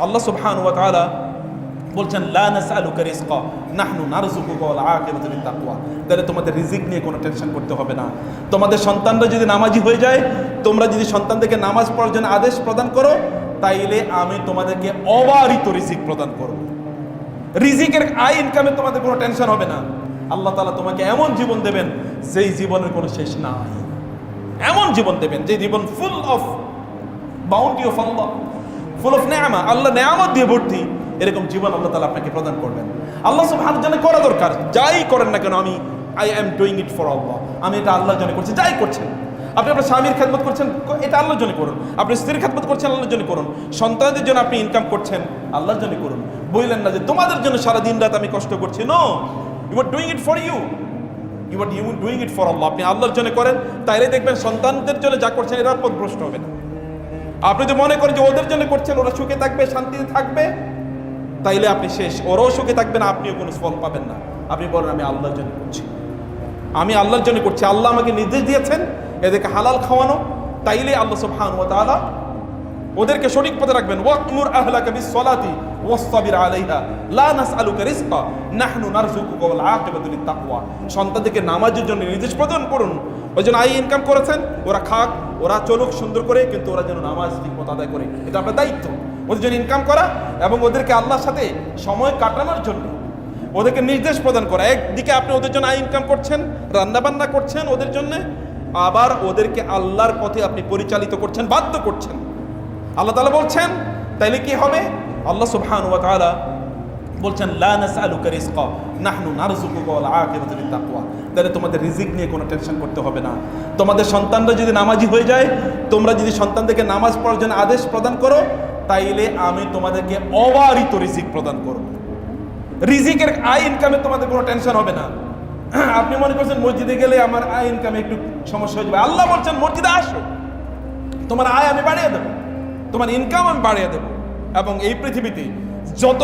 আল্লাহ সুবহানাহু ওয়া তাআলা বলছেন লা নাসআলুকা রিজকা নাহনু নারযুকুকা ওয়াল আকিবাতু লিত-তাকওয়া। তাহলে তোমাদের রিজিক নিয়ে কোনো টেনশন করতে হবে না। তোমাদের সন্তানরা যদি নামাজি হয়ে যায়, তোমরা যদি সন্তানদেরকে নামাজ পড়ার জন্য আদেশ প্রদান করো, তাইলে আমি তোমাদেরকে অবারিত রিজিক প্রদান করব। রিজিকের আয় ইনকামে তোমাদের কোনো টেনশন হবে না। আল্লাহ তাআলা তোমাকে এমন জীবন দেবেন যেই জীবনের কোনো শেষ নাই। এমন জীবন দেবেন যে জীবন full of bounty of Allah, full of নেয়ামা, আল্লাহ নেয়ামত দিয়ে ভর্তি। এরকম জীবন আল্লাহ তাআলা আপনাকে প্রদান করবেন। আল্লাহ সুবহানাহু জন্য করা দরকার, যাই করেন না কেন আমি এম ডুইং ইট ফর আল্লাহ, আমি এটা আল্লাহর জন্য করছি। যাই করছেন আপনি, আপনার স্বামীর খেদমত করছেন, এটা আল্লাহর জন্য করুন। আপনি স্ত্রীর খেদমত করছেন, আল্লাহর জন্য করুন। সন্তানদের জন্য আপনি ইনকাম করছেন, আল্লাহর জন্য করুন। বললেন না যে তোমাদের জন্য সারা দিন রাত আমি কষ্ট করছি। No, you are doing it for you, you are doing it for Allah. আপনি আল্লাহর জন্য করেন, তাইলে দেখবেন সন্তানদের জন্য যা করছেন এরা পথভ্রষ্ট হবে না। আপনি যদি মনে করেন যে ওদের জন্য করছেন, ওরা সুখে থাকবে, শান্তিতে থাকবে, তাইলে আপনি শেষ। ওরাও সুখে থাকবেন, আপনিও কোনো ফল পাবেন না। আপনি বলেন আমি আল্লাহর জন্য করছি, আমি আল্লাহর জন্য করছি। আল্লাহ আমাকে নির্দেশ দিয়েছেন এদেরকে হালাল খাওয়ানো, তাইলে আল্লাহ সুবহানাহু ওয়া তাআলা ওদেরকে সঠিক পথে রাখবেন। ওয়াকমুর আহলাকা বিস-সালাতি ওয়াসতাবির আলাইহা লা নাসআলুকা রিজকা নাহনু নারযুকুকা ওয়াল আকিবাতু লিত-তাকওয়া। সন্তানদেরকে নামাজের জন্য নির্দেশ প্রদান করুন। ওই জন্য আয় ইনকাম করেছেন, ওরা খাক, ওরা চলুক সুন্দর করে, কিন্তু ওরা যেন নামাজ ঠিকমতো আদায় করে। এটা আপনার দায়িত্ব, ওদের জন্য ইনকাম করা এবং ওদেরকে আল্লাহর সাথে সময় কাটানোর জন্য ওদেরকে নির্দেশ প্রদান করা। একদিকে আপনি ওদের জন্য আয় ইনকাম করছেন, রান্নাবান্না করছেন ওদের জন্য, আবার ওদেরকে আল্লাহর পথে আপনি পরিচালিত করছেন, বাধ্য করছেন। আল্লাহ তাআলা বলছেন তাইলে কি হবে? আল্লাহ সুবহানাহু ওয়া তাআলা বলছেন লা নাসআলুকা রিজকা নাহনু নারযুকুকা ওয়াল আকিবাতু লিত-তাকওয়া। তাহলে তোমাদের রিজিক নিয়ে কোনো টেনশন করতে হবে না। তোমাদের সন্তানরা যদি নামাজি হয়ে যায়, তোমরা যদি সন্তানদেরকে নামাজ পড়ার জন্য আদেশ প্রদান করো, তাইলে আমি তোমাদেরকে অবারিত রিজিক প্রদান করব। রিজিকের আয় ইনকামে তোমাদের কোনো টেনশন হবে না। আপনি মনে করছেন মসজিদে গেলে আমার আয় ইনকামে একটু সমস্যা হয়ে যাবে। আল্লাহ বলছেন মসজিদে আসো, তোমার আয় আমি বাড়িয়ে দেবো, তোমার ইনকাম আমি বাড়িয়ে দেবো। এবং এই পৃথিবীতে যত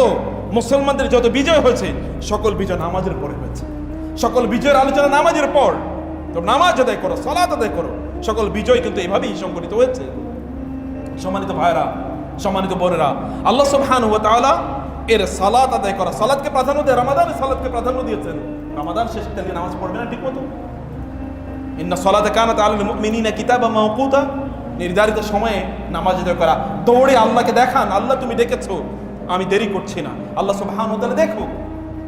মুসলমানদের যত বিজয় হয়েছে, সকল বিজয় নামাজের পরে হয়েছে। সকল বিজয়ের আলোচনা নামাজের পর। তো নামাজ আদায় করো, সালাত আদায় করো। সকল বিজয় কিন্তু এইভাবেই সংগঠিত হয়েছে। সম্মানিত ভাইরা, সম্মানিত বোনেরা, আল্লাহ সুবহানাহু ওয়া তাআলা এর সালাত আদায় করা, সালাতকে প্রাধান্য দেয়। রমাদানে সালাতকে প্রাধান্য দিয়েছেন। রমাদান শেষে তাহলে নামাজ পড়বে না ঠিক মতো? ইন্না সালাতা কানাত আলাল মুমিনিনা কিতাবাম মাওকুতা। নির্ধারিত সময়ে নামাজ আদায় করা। দৌড়ে আল্লাহকে দেখান, আল্লাহ তুমি ডেকেছো, আমি দেরি করছি না। আল্লাহ সুবহানাহু ওয়া তাআলা দেখো।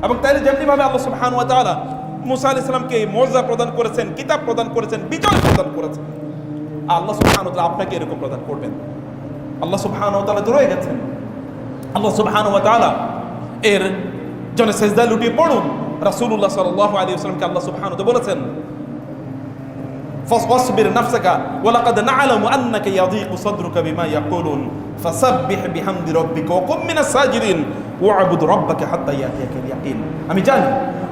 এবং তাইলে যেমনিভাবে আল্লাহ সুবহানাহু ওয়া তাআলা মুসা আলাইহিস সালামকে মর্যাদা প্রদান করেছেন, কিতাব প্রদান করেছেন, বিজয় প্রদান করেছেন, আল্লাহ সুবহানাহু ওয়া তাআলা আপনাকে এরকম প্রদান করবেন। আল্লাহ সুবহানাহু ওয়া তাআলা তো রয়ে গেছেন। আল্লাহ সুবহানাহু ওয়া তাআলা এর জন্য সিজদায় লুটিয়ে পড়ুন। রাসূলুল্লাহ সাল্লাল্লাহু আলাইহি ওয়াসাল্লামকে আল্লাহ সুবহানাহু ওয়া তাআলা বলেছেন ফাসবির নাফসাকা ওয়া লাকাদ না'লামু আন্নাকা ইয়াযীকু সাদরুকা বিমা ইয়াকুলুন ফাসাব্বিহ বিহামদি রাব্বিকা ওয়া কুম মিনাস সাজিদিন ওয়া'বুদ রাব্বাকা হাত্তা ইয়াতিয়াকাল ইয়াকিন। আমি জানি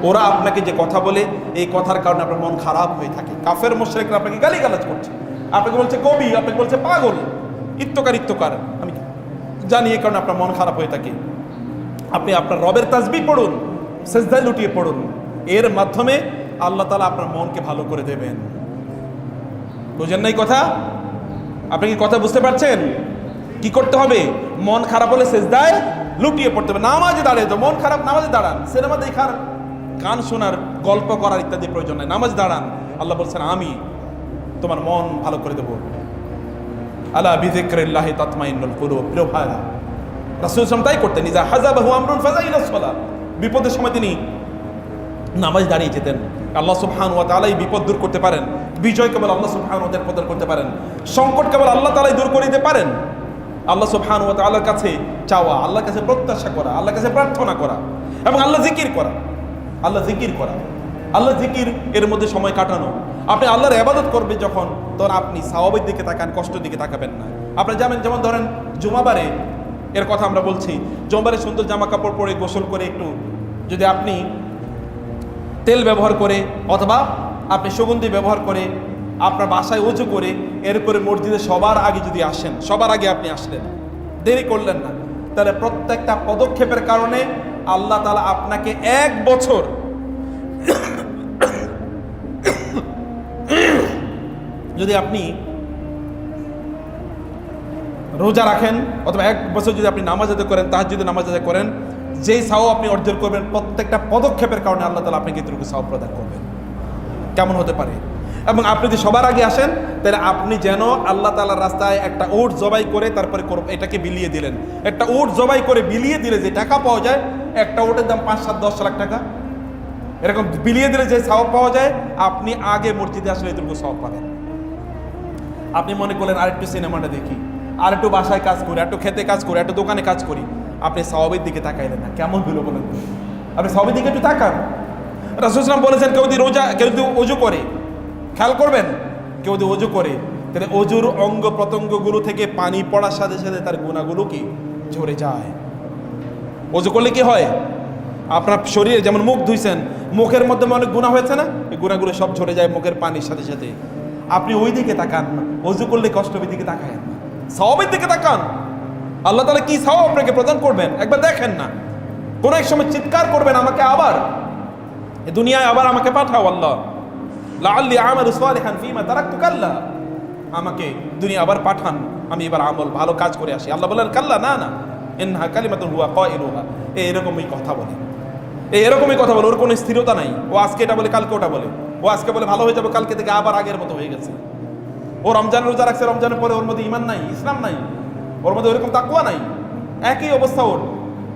ওরা আপনাকে যে কথা বলে, এই কথার কারণে আপনার মন খারাপ হয়ে থাকে। কাফের মুশরিকরা আপনাকে গালিগালাজ করছে, আপনাকে বলছে কবি, আপনাকে বলছে পাগল, ইত্যকার। আমি জানি এই কারণে আপনার মন খারাপ হয়ে থাকে। আপনি আপনার রবের তাসবিহ পড়ুন, সিজদায় লুটিয়ে পড়ুন। এর মাধ্যমে আল্লাহ তাআলা আপনার মনকে ভালো করে দেবেন। বুঝেন নাই কথা? আপনি কি কথা বুঝতে পারছেন? কি করতে হবে? মন খারাপ হলে সিজদায় লুটিয়ে পড়তে হবে। নামাজে দাঁড়িয়ে তো মন খারাপ, নামাজে দাঁড়ান। সিনেমা দেখার, গান শোনার, গল্প করার ইত্যাদি প্রয়োজন নাই। নামাজ দাঁড়ান। আল্লাহ বলছেন আমি তোমার মন ভালো করে দেবো। আলা বিযিকরিল্লাহি তাতমাইন্নুল কুলুব। প্রিয় ভাইরা, রাসূল সাল্লাল্লাহু আলাইহি ওয়াসাল্লাম তাই করতেন। ইযা হাযাবাহু আমরুন ফাযাইলাস সালাহ। বিপদের সময় তিনি নামাজ দাঁড়িয়ে যেতেন। আল্লাহ সুবহানাহু ওয়া তাআলাই বিপদ দূর করতে পারেন। বিজয় কেবল আল্লাহ সুবহানাহু ওয়া তাআলা প্রদান করতে পারেন। সংকট কেবল আল্লাহ তাআলাই দূর করে দিতে পারেন। আল্লাহ সুবহানাহু ওয়া তাআলার কাছে চাওয়া, আল্লাহর কাছে প্রত্যাশা করা, আল্লাহর কাছে প্রার্থনা করা এবং আল্লাহ জিকির করা। আল্লাহ জিকির এর মধ্যে সময় কাটানো। আপনি আল্লাহর ইবাদত করবেন যখন, তখন আপনি সওয়াবের দিকে তাকান, কষ্টের দিকে তাকাবেন না। আপনি যেমন ধরেন জুমাবারে, এর কথা আমরা বলছি, জুমাবারে সুন্দর জামা কাপড় পরে গোসল করে একটু যদি আপনি তেল ব্যবহার করে অথবা আপনি সুগন্ধি ব্যবহার করে আপনার বাসায় ওযু করে এরপরে মসজিদে সবার আগে যদি আসেন, সবার আগে আপনি আসলেন, দেরি করলেন না, তাহলে প্রত্যেকটা পদক্ষেপের কারণে আল্লাহ তাআলা আপনাকে 1 বছর যদি আপনি রোজা রাখেন অথবা 1 বছর যদি আপনি নামাজ আদায় করেন, তাহাজ্জুদে নামাজ আদায় করেন, যেই সওয়াব আপনি অর্জন করবেন প্রত্যেকটা পদক্ষেপের কারণে আল্লাহ তাআলা আপনাকে এতটুকু সওয়াব প্রদান করবেন। কেমন হতে পারে? এবং আপনি যদি সবার আগে আসেন তাহলে আপনি যেন আল্লাহ তাআলার রাস্তায় একটা উট জবাই করে তারপরে এটাকে বিলিয়ে দিলেন। একটা উট জবাই করে বিলিয়ে দিলে যে টাকা পাওয়া যায়, একটা উটের দাম 5, 7, 10 লাখ টাকা, এরকম বিলিয়ে দিলে যে সওয়াব পাওয়া যায়, আপনি আগে মসজিদে আসলে এতটুকু সওয়াব পাবেন। আপনি মনে করলেন আরেকটু সিনেমাটা দেখি, আর একটু বাসায় কাজ করি, একটু খেতে কাজ করি, একটু দোকানে কাজ করি, আপনি সওয়াবের দিকে তাকাইলেন না। কেমন হলো বলেন? আপনি সওয়াবের দিকে একটু তাকান। রাসূল সাল্লাল্লাহু আলাইহি ওয়াসাল্লাম বলেছেন, কেউ যদি রোজা, কেউ যদি ওযু করে, খেয়াল করবেন, কেউ যদি ওযু করে তাহলে ওযুর অঙ্গ প্রত্যঙ্গগুলো থেকে পানি পড়ার সাথে সাথে তার গুনাহগুলো কি ঝরে যায়। ওযু করলে কি হয়? আপনার শরীরে যেমন মুখ ধুইছেন, মুখের মধ্যে অনেক গুনাহ হয়েছে না, এই গুনাহগুলো সব ঝরে যায় মুখের পানির সাথে সাথে। আপনি ওই দিকে তাকান না, ওযু করলে কষ্টের দিকে তাকায়েন না, সওয়াবের দিকে তাকান। আল্লাহ তাআলা কি সওয়াব আপনাকে প্রদান করবেন একবার দেখেন না। কোন এক সময় চিৎকার করবেন, আমাকে আবার এই দুনিয়ায় আবার আমাকে পাঠাও আল্লাহ, লাআল্লি আমালু সালিহান ফীমা তারাকতু, কাল্লা, আমাকে দুনিয়া আবার পাঠান, আমি এবার আমল ভালো কাজ করে আসি। আল্লাহ বলেন কাল্লা, না না, ইন্নাহা কালিমাতুন হুয়া কাইলুহা। এরকমই কথা বলে, এরকমই কথা বলে, ওর কোনো স্থিরতা নাই। ও আজকে এটা বলে কালকে ওটা বলে, ও আজকে বলে ভালো হয়ে যাবে, কালকে থেকে আবার আগের মতো হয়ে গেছে। ও রমজানের রোজা রাখছে, রমজানের পরে ওর মধ্যে ঈমান নাই, ইসলাম নাই, ওর মধ্যে ওরকম তাকওয়া নাই, একই অবস্থা, ওর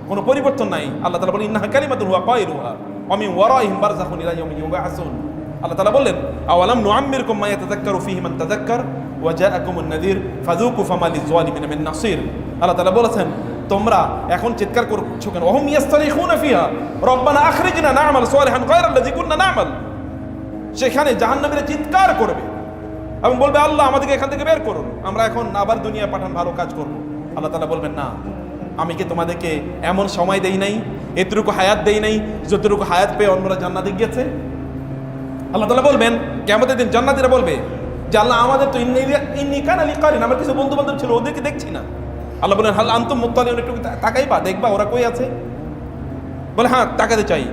কোনো পরিবর্তন নাই। আল্লাহ তাআলা বলেন ইন্নাহা কালিমাতুন হুয়া কাইলুহা ওয়া মিন ওয়ারাইহিম বারযাখুন ইলা ইয়াউমি ইউবআসুন। আল্লাহ তাআলা বললেন আওয়ালাম নুআম্মিরকুম মা ইয়াতাযাক্কারু ফীহি মান তাযাক্কার ওয়া জাআকুমুন নাযীর ফাযুকু ফামা লিয-যালিমিনা মিন নাসির। আল্লাহ তাআলা বলেছেন, তোমরা এখন চিৎকার করছো কেন? ওহুম ইয়াস্তারিখুনা ফিহা রব্বানা আখরিজনা না'মাল সালিহান গায়রাল্লাযী কুন্না না'মাল। সেখানে জাহান্নামীরা চিৎকার করবে এবং বলবে, আল্লাহ আমাদেরকে এখান থেকে বের করুন, আমরা এখন আবার দুনিয়া পাঠান, ভালো কাজ করব। আল্লাহ তাআলা বলবেন, না, আমি কি তোমাদেরকে এমন সময় দেই নাই, এতটুকু হায়াত দেই নাই যতটুকু হায়াত পেয়ে অন্যরা জান্নাতে গিয়েছে? আল্লাহ তাআলা বলবেন কিয়ামতের দিন, জান্নাতীরা বলবে যে আল্লাহ আমাদের তো ইন্নী কানা লি কারিন, আমার কিছু বন্ধু বান্ধব ছিল, ওদেরকে দেখছি না। আল্লাহ বলেন হাল আনতুম মুত্তালিউন, একটু তাকাইবা, দেখবা ওরা কই আছে? বলে হ্যাঁ তাকাতে চাই।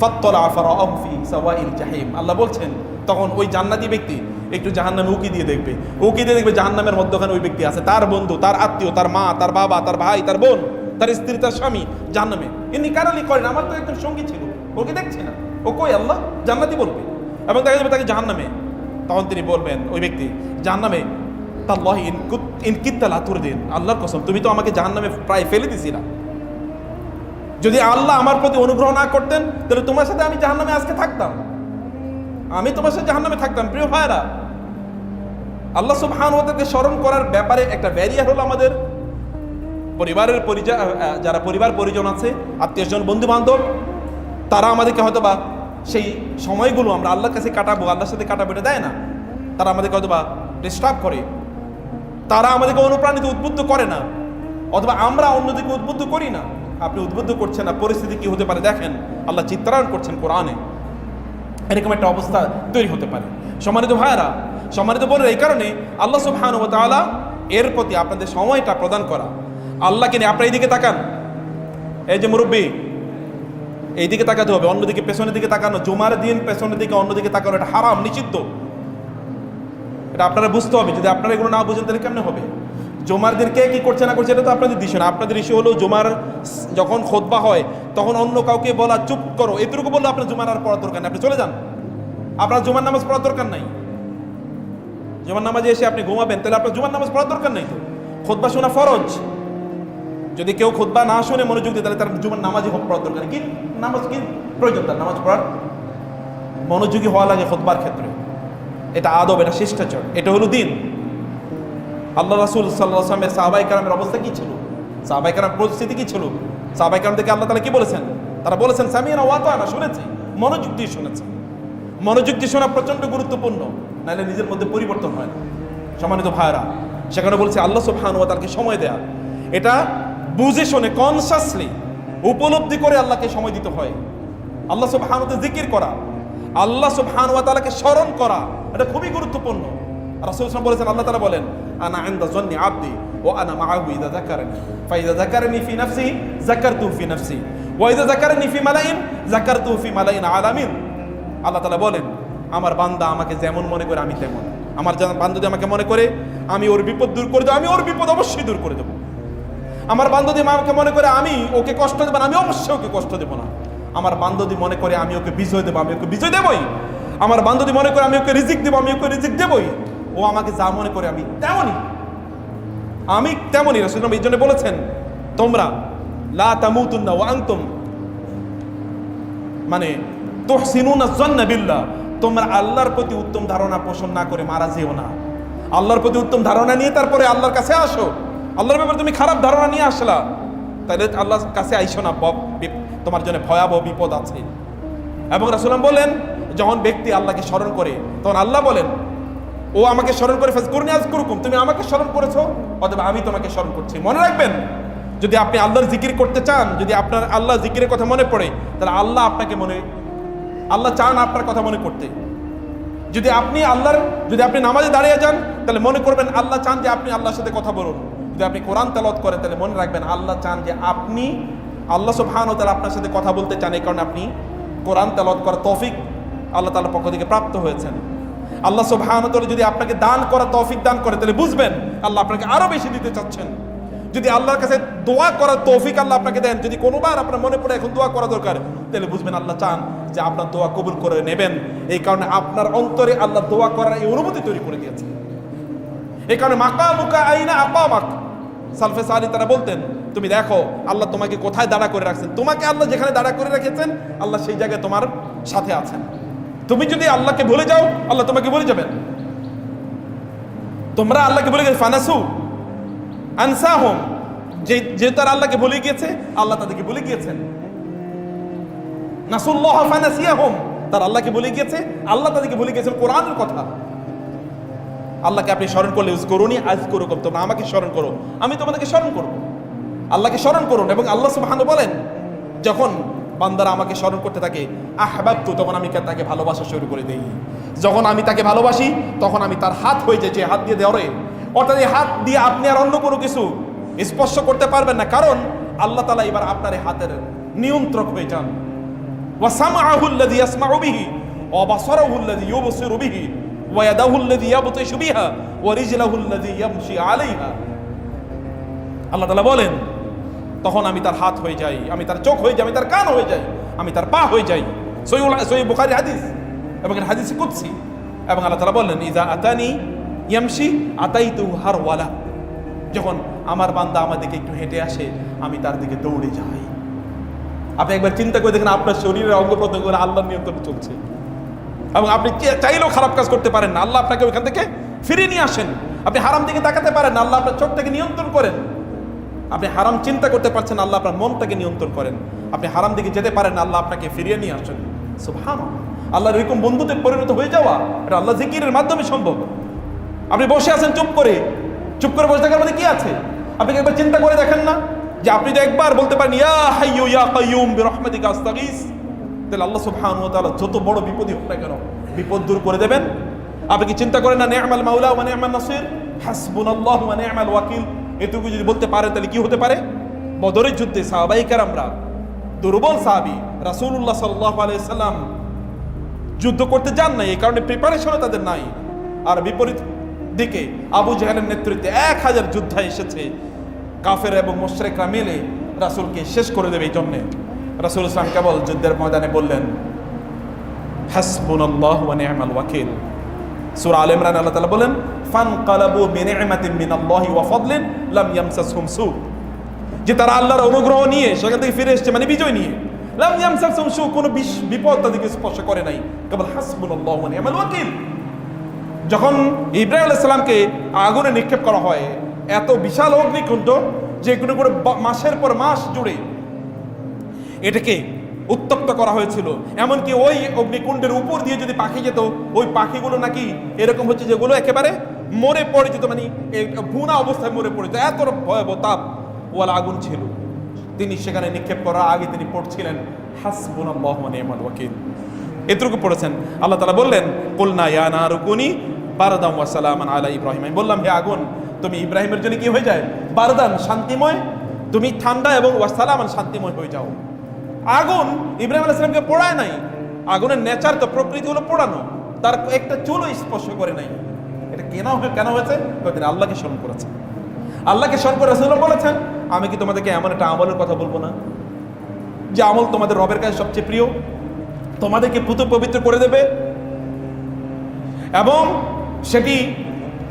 ফাত্তালা ফারাআহু ফি সাওয়াইল জাহিম। আল্লাহ বলছেন তখন ওই জান্নাতি ব্যক্তি একটু জাহান্নামে উকি দিয়ে দেখবে, উকি দিয়ে দেখবে জাহান্নামের মধ্যখানে ওই ব্যক্তি আছে, তার বন্ধু, তার আত্মীয়, তার মা, তার বাবা, তার ভাই, তার বোন, তার স্ত্রী, তার স্বামী জাহান্নামে। ইন্নী কানা লি কারিন, আমার তো একজন সঙ্গী ছিল, ওকে দেখছি না, ও কই আল্লাহ? জান্নাতি বলবে এবং দেখা যাবে তাকে জাহান্নামে। তখন তিনি বলবেন, ওই ব্যক্তি জাহান্নামে, তাল্লাহি ইন কিত্তা লা তুরদিন, আল্লাহর কসম তুমি তো আমাকে জাহান্নামে প্রায় ফেলে দিছিলা। যদি আল্লাহ আমার প্রতি অনুগ্রহ না করতেন তাহলে তোমার সাথে আমি জাহান্নামে আজকে থাকতাম, আমি তোমার সাথে জাহান্নামে থাকতাম। প্রিয় ভাইরা, আল্লাহ সুবহানাহু ওয়া তাআলাকে স্মরণ করার ব্যাপারে একটা ব্যারিয়ার হলো আমাদের পরিবারের যারা পরিবার পরিজন আছে, আত্মীয়স্বজন, বন্ধু বান্ধব, তারা আমাদেরকে হয়তো বা সেই সময়গুলো আমরা আল্লাহর কাছে কাটাবো, আল্লাহর সাথে কাটাবো এটা দেয় না। তারা আমাদেরকে হয়তো বা ডিস্টার্ব করে, তারা আমাদেরকে অনুপ্রাণিত, উদ্বুদ্ধ করে না, অথবা আমরা অন্যদিকে উদ্বুদ্ধ করি না। আপনি উদ্বুদ্ধ করছেন না, পরিস্থিতি কি হতে পারে দেখেন, আল্লাহ চিত্রায়ন করছেন কোরআনে, এরকম একটা অবস্থা তৈরি হতে পারে। সম্মানিত ভাইয়েরা, সম্মানিত বোনেরা, এই কারণে আল্লাহ সুবহানাহু ওয়া তাআলা এর প্রতি আপনাদের সময়টা প্রদান করা। আল্লাহকে নিয়ে আপনার এইদিকে তাকান, এই যে মুরব্বী, এইদিকে তাকাতে হবে, অন্যদিকে পেছনের দিকে তাকানো, জুমার দিন পেছনের দিকে অন্যদিকে তাকানো এটা হারাম, নিষিদ্ধ। এটা আপনারা বুঝতে হবে। যদি আপনারা এগুলো না বুঝেন তাহলে কেমনে হবে? জুমার দিন কে কি করছে না করছে এটা তো আপনাদের দিশে না। আপনাদের ইস্যু হলো জুমার যখন খুতবা হয় তখন অন্য কাউকে বলা চুপ করো, এতটুকু বললে আপনার জুমার আর পড়ার দরকার নেই, আপনি চলে যান, আপনার জুমার নামাজ পড়ার দরকার নাই। জুমার নামাজে এসে আপনি ঘুমাবেন তাহলে আপনার জুমার নামাজ পড়ার দরকার নাই। তো খুতবা শোনা ফরজ, যদি কেউ খুতবা না শুনে মনোযোগ দিয়ে তাহলে তার জুমার নামাজই পড়ার দরকার নেই। কি নামাজ কি প্রয়োজন তার নামাজ পড়ার? মনোযোগী হওয়া লাগে খুতবার ক্ষেত্রে, এটা আদব, এটা শিষ্টাচার, এটা হলো দিন। আল্লাহ রাসূল সাল্লাল্লাহু আলাইহি ওয়াসাল্লামের সাহাবায়ে কেরামের অবস্থা কি ছিল? সাহাবায়ে কেরামের পরিস্থিতি কি ছিল? সাহাবায়ে কেরাম থেকে আল্লাহ তাআলা কি বলেছেন? তারা বলেছেন সামি'না ওয়া আতা'না, শুনেছি, মনোযোগ দিয়ে শুনেছি। মনোযোগ দিয়ে শোনা প্রচন্ড গুরুত্বপূর্ণ, নাহলে নিজের মধ্যে পরিবর্তন হয় না। সম্মানিত ভাইরা, সেখানে বলছে আল্লাহ সুবহানাহু ওয়া তাআলাকে সময় দেয়া, এটা বুঝে শুনে কনসাসলি উপলব্ধি করে আল্লাহকে সময় দিতে হয়। আল্লাহ সুবহানাহু ওয়া তাআলা জিকির করা, আল্লাহ সুবহানাহু ওয়া তাআলাকে স্মরণ করা, এটা খুবই গুরুত্বপূর্ণ। রাসূল সাল্লাল্লাহু আলাইহি ওয়াসাল্লাম বলেছেন, আল্লাহ তাআলা বলেন আনা ইনদা যন্নি আবদি ওয়া আনা মাআহু ইযা যাকারানি ফাইযা যাকারানি ফি নাফসি যাকারতুহু ফি নাফসি ওয়া ইযা যাকারানি ফি মালাইন যাকারতুহু ফি মালাইন আলামিন। আল্লাহ তাআলা বলেন, আমার বান্দা আমাকে যেমন মনে করে আমি তেমন। আমার বান্দা যদি আমাকে মনে করে আমি ওর বিপদ দূর করে দেবো, আমি ওর বিপদ অবশ্যই দূর করে দেবো। আমার বান্দা যদি আমাকে মনে করে আমি ওকে কষ্ট দেবো না, আমি অবশ্যই ওকে কষ্ট দেবো না। আমার বান্দা যদি মনে করে আমি ওকে বিজয় দেবো, আমি ওকে বিজয় দেবই। আমার বান্দা যদি মনে করে আমি ওকে রিজিক দেবো, আমি ওকে রিজিক দেবই। ও আমাকে যা মনে করে আমি তেমনই। রাসূলুল্লাহ এই জন্য বলেছেন, তোমরা লা তামুতুন্না ওয়া আনতুম মানে তুহসিনুনা যন্না বিল্লাহ, তোমরা আল্লাহর প্রতি উত্তম ধারণা পোষণ না করে মারা যেও না। আল্লাহর প্রতি উত্তম ধারণা নিয়ে তারপরে আল্লাহর কাছে আসো। আল্লাহর ব্যাপারে তুমি খারাপ ধারণা নিয়ে আসলা, তাহলে আল্লাহর কাছে আইসো না, তোমার জন্য ভয়াবহ বিপদ আছে। এবং রাসূলুল্লাহ বলেন, যখন ব্যক্তি আল্লাহকে স্মরণ করে তখন আল্লাহ বলেন, ও আমাকে স্মরণ করে ফাজকুরনি আযকুরকুম, তুমি আমাকে স্মরণ করেছো অথবা আমি তোমাকে স্মরণ করছি। মনে রাখবেন, যদি আপনি আল্লাহর জিকির করতে চান, যদি আপনার আল্লাহ জিকিরের কথা মনে পড়ে, তাহলে আল্লাহ চান আপনার কথা মনে করতে। যদি আপনি নামাজে দাঁড়িয়ে যান, তাহলে মনে করবেন আল্লাহ চান যে আপনি আল্লাহর সাথে কথা বলুন। যদি আপনি কোরআন তেলাওয়াত করেন, তাহলে মনে রাখবেন আল্লাহ চান যে আল্লাহ সুবহানাহু ওয়া তাআলা আপনার সাথে কথা বলতে চান, এই কারণে আপনি কোরআন তেলাওয়াত করার তৌফিক আল্লাহ তাআলার পক্ষ থেকে প্রাপ্ত হয়েছেন। আল্লাহ সুবহানাহু ওয়া তাআলা যদি আপনাকে দান করার তৌফিক দান করে, তাহলে বুঝবেন আল্লাহ আপনাকে আরো বেশি দিতে চাচ্ছেন। যদি আল্লাহর কাছে দোয়া করার তৌফিক আল্লাহ আপনাকে দেন, যদি কোনোবার আপনার মনে পড়ে এখন দোয়া করা দরকার, তাহলে বুঝবেন আল্লাহ চান যে আপনার দোয়া কবুল করে নেবেন। এই কারণে আপনার অন্তরে আল্লাহ দোয়া করার এই অনুমতি তৈরি করে দিয়েছে। এই কারণে মাকামুকা আইনা আকামাক, সালফে সালি তারা বলতেন, তুমি দেখো আল্লাহ তোমাকে কোথায় দাঁড়া করে রাখছেন। তোমাকে আল্লাহ যেখানে দাঁড়া করে রেখেছেন, আল্লাহ সেই জায়গায় তোমার সাথে আছেন। তুমি যদি আল্লাহকে ভুলে যাও, আল্লাহ তোমাকে ভুলে যাবেন। তোমরা আল্লাহকে ভুলে গেছো, ফানাসু আনসাহুম, যে তারা আল্লাহকে ভুলে গিয়েছে, আল্লাহ তাদেরকে ভুলে গিয়েছেন। নাসুল্লাহ ফানাসিয়াহুম, তারা আল্লাহকে ভুলে গিয়েছে, আল্লাহ তাদেরকে ভুলে গিয়েছেন। কোরআনের কথা, আল্লাহকে আপনি স্মরণ করলে উযকুরুনি আযকুরুকুম, তোমরা আমাকে স্মরণ করো, আমি তোমাদেরকে স্মরণ করব। আল্লাহকে স্মরণ করুন। এবং আল্লাহ সুবহানাহু বলেন, যখন বান্দারা আমাকে স্মরণ করতে থাকে, আহবাবতু, তখন আমি তাকে ভালোবাসা শুরু করে দেই। যখন আমি তাকে ভালোবাসি, তখন আমি তার হাত হয়ে যাই, যে হাত দিয়ে দেওয়ারে, অর্থাৎ এই হাত দিয়ে আপনি আর অন্য কোনো কিছু স্পর্শ করতে পারবেন না, কারণ আল্লাহ তাআলা এবার আপনার এই হাতের নিয়ন্ত্রক হয়ে যান। ওয়া সামআহু আল্লাযী ইয়াসমাউ বিহি ওয়া বাসারাহু আল্লাযী ইউবসিরু বিহি ওয়া ইয়াদাহু আল্লাযী ইয়াবতিশু বিহা ওয়া রিজলুহু আল্লাযী ইয়ামশি আলাইহা। আল্লাহ তাআলা বলেন, তখন আমি তার হাত হয়ে যাই, আমি তার চোখ হয়ে যাই, আমি তার কান হয়ে যাই, আমি তার পা হয়ে যাই। সহিহ বুখারী হাদিস এবং হাদিস কুদসি। এবং আল্লাহ তাআলা বললেন, ইযা আতানি ইয়ামশি আতাইতুহু হারওয়ালা, যখন আমার বান্দা আমার দিকে একটু হেঁটে আসে, আমি তার দিকে দৌড়ে যাই। আপনি একবার চিন্তা করে দেখেন, আপনার শরীরের অঙ্গ প্রত্যঙ্গ আল্লাহর নিয়ন্ত্রণে চলছে, এবং আপনি চাইলেও খারাপ কাজ করতে পারেন না, আল্লাহ আপনাকে ওইখান থেকে ফিরিয়ে নিয়ে আসেন। আপনি হারাম দিকে তাকাতে পারেন না, আল্লাহ আপনার চোখটাকে নিয়ন্ত্রণ করেন। আপনি হারাম চিন্তা করতে পারছেন, আল্লাহ আপনার মনটাকে নিয়ন্ত্রণ করেন। আপনি হারাম দিকে যেতে পারেন না, আল্লাহ আপনাকে ফিরিয়ে নিয়ে আসেন। সুবহানাল্লাহ, আল্লাহর এরকম বন্ধুতে পরিণত হয়ে যাওয়া, এটা আল্লাহ জিকিরের মাধ্যমে সম্ভব। আপনি বসে আছেন চুপ করে বসে থাকার মধ্যে কি আছে? আপনি একবার চিন্তা করে দেখেন না, যে আপনি তো একবার বলতে পারেন, ইয়া হাইয়্যু ইয়া কাইয়্যুম বিরহমাতিকা আস্তাগীস, তাহলে আল্লাহ সুবহানাহু ওয়া তাআলা যত বড় বিপদই হোক না কেন, বিপদ দূর করে দেবেন। আপনি কি চিন্তা করেন না, নি'মাল মাওলা ওয়া নি'মান নাসির, হাসবুনাল্লাহু ওয়া নি'মাল ওয়াকিল, এটুকু যদি বলতে পারেন, তাহলে কি হতে পারে? বদরের যুদ্ধে সাহাবায়ে কেরামরা, দুর্বল সাহাবী, রাসূলুল্লাহ সাল্লাল্লাহু আলাইহি সাল্লাম যুদ্ধ করতে যান নাই, এই কারণে প্রিপারেশনও তাদের নাই। আর বিপরীত দিকে আবু জাহেলের নেতৃত্বে 1000 যোদ্ধা এসেছে, কাফের এবং মুশরিকরা মিলে রাসূলকে শেষ করে দেবে। এই জন্যে রাসূল ইসলাম কেবল যুদ্ধের ময়দানে বললেন, হাসবুনাল্লাহু ওয়া নি'মাল ওয়াকিল। সূরা আলে ইমরান আল্লাহ তাআলা বলেন, ফানকালাবু বিনি'মাতিন মিনাল্লাহি ওয়া ফাদলিন লাম ইয়ামসাসহুম সু, যে তারা আল্লাহর অনুগ্রহ নিয়ে সেখান থেকে ফিরে এসেছে, মানে বিজয় নিয়ে। লাম ইয়ামসাসহুম সু, কোনো বিপদ তাদেরকে স্পর্শ করে নাই, কেবল হাসবুনাল্লাহু ওয়া নি'মাল ওয়াকিল। যখন ইব্রাহিম আলাইহিস সালামকে আগুনে নিক্ষেপ করা হয়, এত বিশাল অগ্নিকুণ্ড যে কোনো করে মাসের পর মাস জুড়ে এটাকে উত্তপ্ত করা হয়েছিল। এমনকি ওই অগ্নিকুণ্ডের উপর দিয়ে যদি পাখি যেত, ওই পাখিগুলো নাকি এরকম হচ্ছে যেগুলো একেবারে মরে পড়ে যেত, মানে ভুনা অবস্থায় মরে পড়ে যেত, এত ভয়াবহ তাপ ওয়ালা আগুন ছিল। তিনি সেখানে নিক্ষেপ করার আগে তিনি পড়ছিলেন হাসবুনাল্লাহু ওয়া নি'মাল ওয়াকিল, এতটুকু পড়েছেন। আল্লাহ তাআলা বললেন, কুলনা ইয়া নারু কুনি বারদান ওয়া সালামান আলা ইব্রাহিম, আমি বললাম, হে আগুন, তুমি ইব্রাহিমের জন্য কি হয়ে যায়? বারদান, শান্তিময়, তুমি ঠান্ডা, এবং ওয়া সালামান, শান্তিময় হয়ে যাও। আগুন ইব্রাহিম আলাইহিস সালামকে পোড়ায় নাই। আগুনের নেচার তো, প্রকৃতি হলো পোড়ানো, তার একটা চুলও স্পর্শ করে নাই। এটা কেন হয়েছে? তিনি আল্লাহকে স্মরণ করেছেন। আল্লাহকে স্মরণ করে রাসূলুল্লাহ বলেছেন, আমি কি তোমাদেরকে এমন একটা আমলের কথা বলবো না যে আমল তোমাদের রবের কাছে সবচেয়ে প্রিয়, তোমাদেরকে পুত পবিত্র করে দেবে, এবং সেটি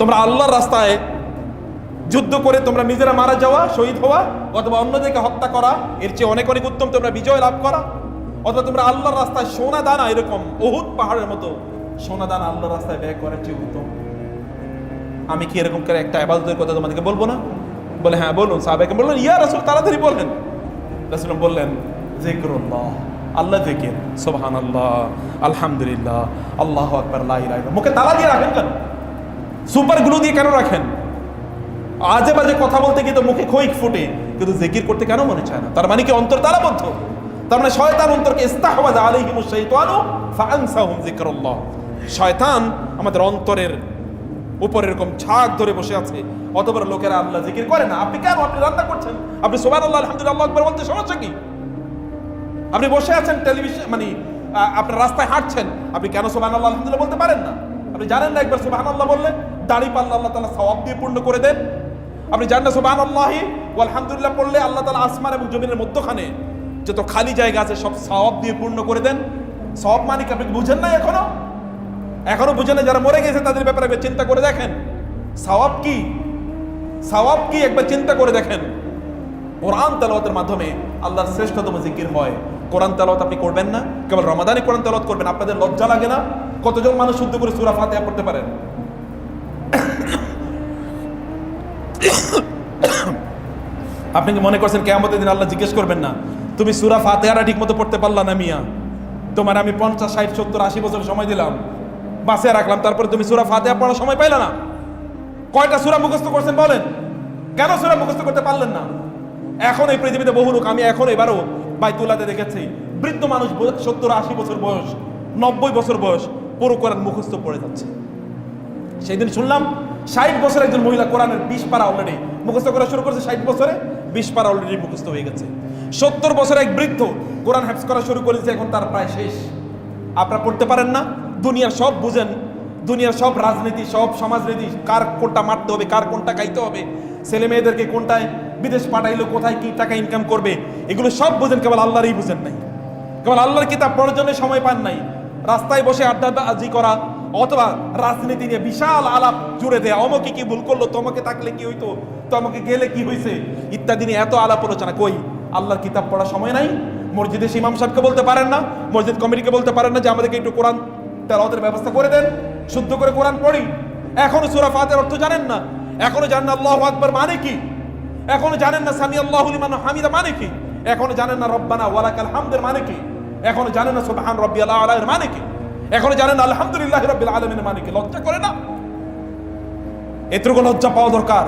তোমরা আল্লাহর রাস্তায় যুদ্ধ করে তোমরা নিজেরা মারা যাওয়া, শহীদ হওয়া, অথবা অন্যদেরকে হত্যা করা, এর চেয়ে অনেক অনেক উত্তম তোমরা বিজয় লাভ করা, অথবা তোমরা আল্লাহর রাস্তায় সোনা দানা, এরকম উহুদ পাহাড়ের মতো সোনা দানা আল্লাহর রাস্তায় ব্যয় করার চেয়ে উত্তম। আমি কি এরকম করে একটা ইবাদতের কথা তোমাদেরকে বলবো না? বলে হ্যাঁ বলুন। সাহাবায়ে বললেন, ইয়া রাসূল তাড়াতাড়ি বলেন। রাসূল বললেন, যিকরুল্লাহ, আল্লাহ যিকির, সুবহানাল্লাহ, আলহামদুলিল্লাহ, আল্লাহু আকবার, লা ইলাহা ইল্লাল্লাহ। মুখে তালা দিয়ে রাখেন কেন? সুপার গ্লু দিয়ে কেন রাখেন? আজে বাজে কথা বলতে গিয়ে তো মুখে খই ফুটে, কিন্তু জিকির করতে কেন মনে চায় না? তার মানে কি অন্তর তালাবদ্ধ? তার মানে শয়তান অন্তরকে ইস্তাহওয়াযা আলাইহিমুশ শাইতানু ফাআনসাহুম যিকরাল্লাহ। শয়তান আমাদের অন্তরের উপরে এরকম ছাগ ধরে বসে আছে, অতঃপর লোকেরা আল্লাহ জিকির করে না। আপনি কেন? আপনি রান্না করছেন, আপনি সুবহানাল্লাহ, আলহামদুলিল্লাহ, আল্লাহু আকবার বলতে সমস্যা কি? আপনি বসে আছেন টেলিভিশন, মানে আপনার রাস্তায় হাঁটছেন, আপনি কেন সুবহানাল্লাহ, আলহামদুলিল্লাহ বলতে পারেন না? আপনি জানেন না একবার সুবহানাল্লাহ বললে দাড়ি পাল্লা আল্লাহ তাআলা সওয়াব দিয়ে পূর্ণ করে দেন? আপনি জানেন না সুবহানাল্লাহি ওয়া আলহামদুলিল্লাহ পড়লে আল্লাহ তাআলা আসমান এবং জমিনের মধ্যখানে যত খালি জায়গা আছে সব সওয়াব দিয়ে পূর্ণ করে দেন? সওয়াব মানে কি আপনি বুঝেন না? এখনো বুঝেন না? যারা মরে গেছে তাদের ব্যাপারে একবার চিন্তা করে দেখেন, সওয়াব কি, সওয়াব কি একবার চিন্তা করে দেখেন। কোরআন তেলাওয়াতের মাধ্যমে আল্লাহর শ্রেষ্ঠতম জিকির হয়। কোরআন তেলাওয়াত আপনি করবেন না, কেবল রমাদানে কোরআন তেলাওয়াত করবেন। আপনাদের লজ্জা লাগে না? কতজন মানুষ শুদ্ধ করে সূরা ফাতিহা পড়তে পারেন? আপনি কি মনে করছেন কিয়ামতের দিন আল্লাহ জিজ্ঞেস করবেন না, তুমি সূরা ফাতিহাটা ঠিকমতো পড়তে পারলা না মিয়া? তোমার আমি 50, 60, 70, 80 বছর সময় দিলাম, বাঁচিয়ে রাখলাম, তারপরে তুমি সূরা ফাতিহা পড়ার সময় পাইলা না? কয়টা সূরা মুখস্থ করছেন বলেন? কেন সূরা মুখস্থ করতে পারলেন না? এখন এই পৃথিবীতে বহু লোক, আমি এখন এবারও বাইতুল্লাহতে দেখেছি, বৃদ্ধ মানুষ 70, 80 বছর বয়স, 90 বছর বয়স, পুরো কোরআন মুখস্থ পড়ে যাচ্ছে। সেই দিন শুনলাম 60 বছরের একজন মহিলা কোরআনের 20 পারা অলরেডি মুখস্থ করা শুরু করেছে। 60 বছরে 20 পারা অলরেডি মুখস্থ হয়ে গেছে। 70 বছরের এক বৃদ্ধ কোরআন হেফজ করা শুরু করেছে, এখন তার প্রায় শেষ। আপনারা পড়তে পারেন না? দুনিয়ার সব বুঝেন, দুনিয়ার সব রাজনীতি, সব সমাজনীতি, কার কোনটা মারতে হবে, কার কোনটা খাইতে হবে, ছেলে মেয়েদেরকে কোনটায় বিদেশ পাঠাইলো, কোথায় কি টাকা ইনকাম করবে, এগুলো সব বুঝেন, কেবল আল্লাহরই বুঝেন নাই। কেবল আল্লাহর কিতাব পড়ার জন্য সময় পান নাই। রাস্তায় বসে আড্ডাবাজি করা, অথবা রাজনীতি নিয়ে বিশাল আলাপ জুড়ে দেয়া, অমকে কি ভুল করলো, তোমাকে থাকলে কি হইতো, তোমাকে গেলে কি হয়েছে, ইত্যাদি নিয়ে এত আলাপ আলোচনা। কই আল্লাহর কিতাব পড়ার সময় নাই? মসজিদে ইমাম সাহেবকে বলতে পারেন না, মসজিদ কমিটিকে বলতে পারেন না যে আমাদেরকে একটু কোরআন তেলাওয়াতের ব্যবস্থা করে দেন, শুদ্ধ করে কোরআন পড়ি? এখনো সূরা ফাতিহার অর্থ জানেন না? এখনো জানেন না আল্লাহু আকবার মানে কি? এখনো জানেন না সামি আল্লাহু লিমান হামিদা মানে কি? এখনো জানেন না রব্বানা ওয়ালাকাল হামদের মানে কি? এখনো জানেন না সুবহান রাব্বিয়াল আ'লা এর মানে কি? এখনো জানেন না আলহামদুলিল্লাহি রাব্বিল আলামিন মানে কি? লজ্জা করে না? এতটুকু লজ্জা পাওয়া দরকার।